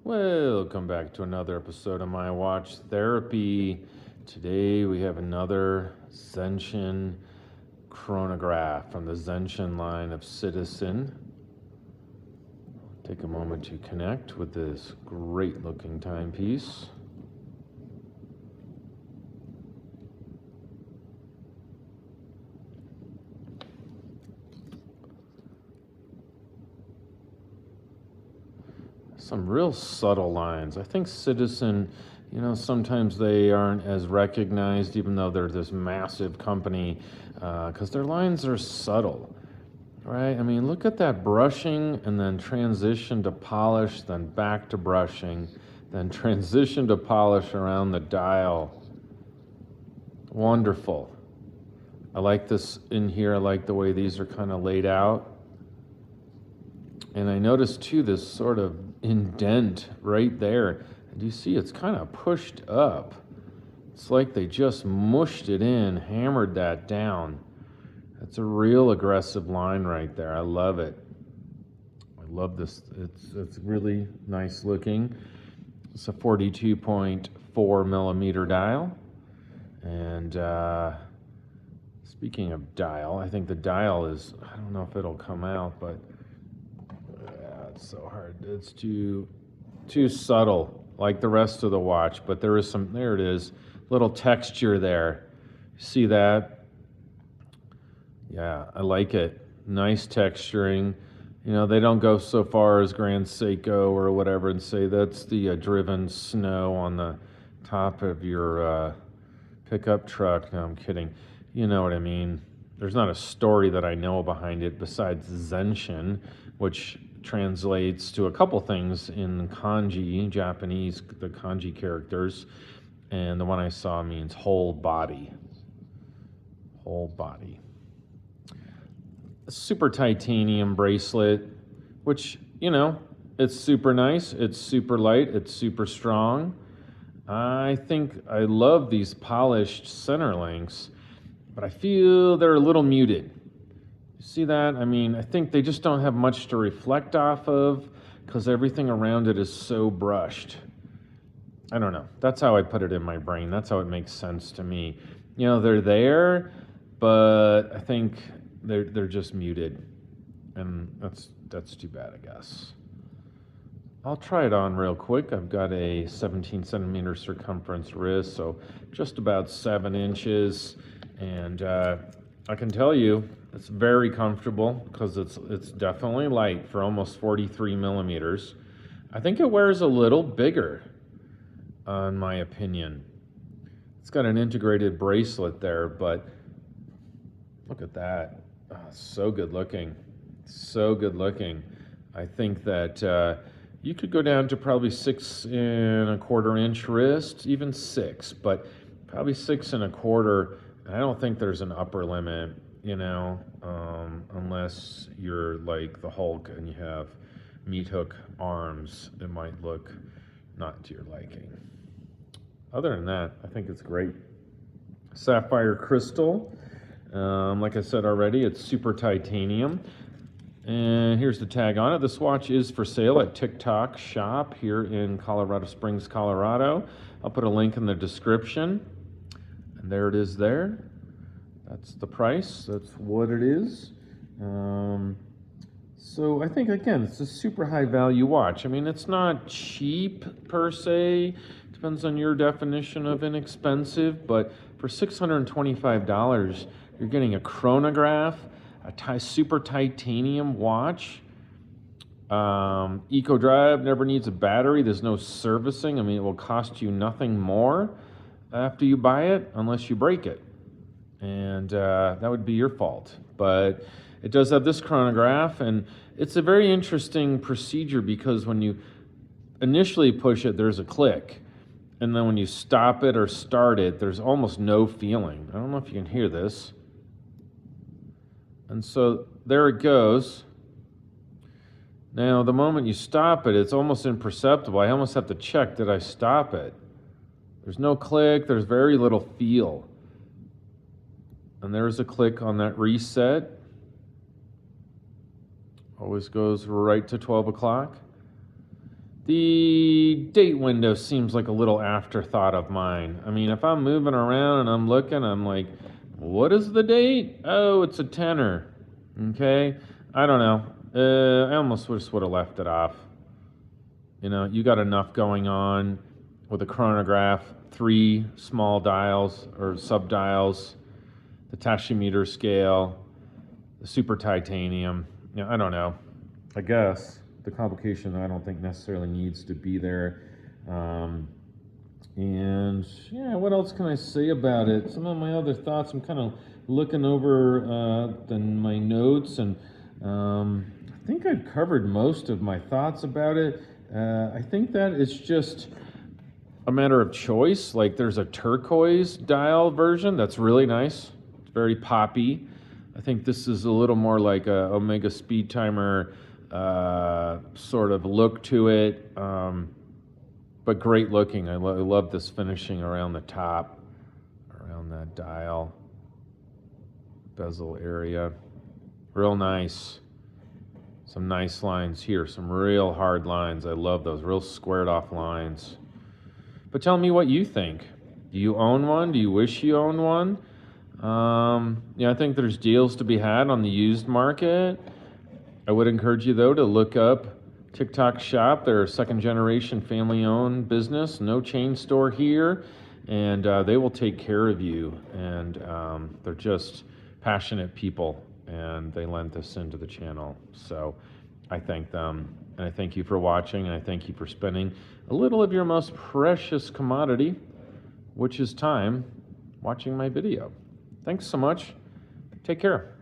Welcome back to another episode of My Watch Therapy. Today we have another Zenshin chronograph from the Zenshin line of Citizen. Take a moment to connect with this great looking timepiece. Some real subtle lines. I think Citizen, sometimes they aren't as recognized, even though they're this massive company, because their lines are subtle, right? I mean, look at that brushing and then transition to polish, then back to brushing, then transition to polish around the dial. Wonderful. I like this in here. I like the way these are kind of laid out. And I noticed too this sort of indent right there. And you see it's kind of pushed up. It's like they just mushed it in, hammered that down. That's a real aggressive line right there. I love it. I love this. It's really nice looking. It's a 42.4 millimeter dial. And speaking of dial, I think the dial is, I don't know if it'll come out, but so hard. It's too subtle, like the rest of the watch. But there is some. There it is. Little texture there. See that? Yeah, I like it. Nice texturing. They don't go so far as Grand Seiko or whatever and say that's the driven snow on the top of your pickup truck. No, I'm kidding. You know what I mean. There's not a story that I know behind it besides Zenshin, which translates to a couple things in kanji, Japanese, the kanji characters, and the one I saw means whole body. Whole body. A super titanium bracelet, which, it's super nice, it's super light, it's super strong. I think I love these polished center links, but I feel they're a little muted. See that? I mean, I think they just don't have much to reflect off of because everything around it is so brushed. I don't know. That's how I put it in my brain. That's how it makes sense to me. They're there, but I think they're just muted. And that's too bad, I guess. I'll try it on real quick. I've got a 17 centimeter circumference wrist, so just about 7 inches. And I can tell you, it's very comfortable because it's definitely light for almost 43 millimeters. I think it wears a little bigger, in my opinion. It's got an integrated bracelet there, but look at that. Oh, so good looking. So good looking. I think that you could go down to probably 6.25 inch wrist, even 6, but probably 6.25. I don't think there's an upper limit. Unless you're like the Hulk and you have meat hook arms, it might look not to your liking. Other than that, I think it's great. Sapphire crystal. Like I said already, it's super titanium. And here's the tag on it. This watch is for sale at Tick Tock shop here in Colorado Springs, Colorado. I'll put a link in the description. And there it is there. That's the price. That's what it is. So I think, again, it's a super high value watch. I mean, it's not cheap per se. Depends on your definition of inexpensive. But for $625, you're getting a chronograph, a super titanium watch. Eco Drive never needs a battery. There's no servicing. I mean, it will cost you nothing more after you buy it unless you break it. And that would be your fault. But it does have this chronograph, and it's a very interesting procedure because when you initially push it, there's a click. And then when you stop it or start it, there's almost no feeling. I don't know if you can hear this. And so there it goes. Now, the moment you stop it, it's almost imperceptible. I almost have to check, did I stop it? There's no click, there's very little feel. And there's a click on that reset. Always goes right to 12 o'clock. The date window seems like a little afterthought of mine. I mean, if I'm moving around and I'm looking, I'm like, what is the date? Oh, it's a tenner. Okay? I don't know. I almost just would have left it off. You know, you got enough going on with a chronograph, 3 small dials or sub-dials, the tachymeter scale, the super titanium. You know, I don't know. I guess the complication I don't think necessarily needs to be there. And yeah, what else can I say about it? Some of my other thoughts, I'm kind of looking over my notes, and I think I've covered most of my thoughts about it. I think that it's just a matter of choice. Like, there's a turquoise dial version that's really nice. It's very poppy. I think this is a little more like a Omega Speed Timer sort of look to it, but great looking. I love this finishing around the top, around that dial, bezel area. Real nice. Some nice lines here, some real hard lines. I love those, real squared off lines. But tell me what you think. Do you own one? Do you wish you owned one? I think there's deals to be had on the used market. I would encourage you, though, to look up Tick Tock Shop. They're a second-generation family-owned business, no chain store here, and they will take care of you. And they're just passionate people, and they lent this into the channel. So I thank them, and I thank you for watching, and I thank you for spending a little of your most precious commodity, which is time, watching my video. Thanks so much. Take care.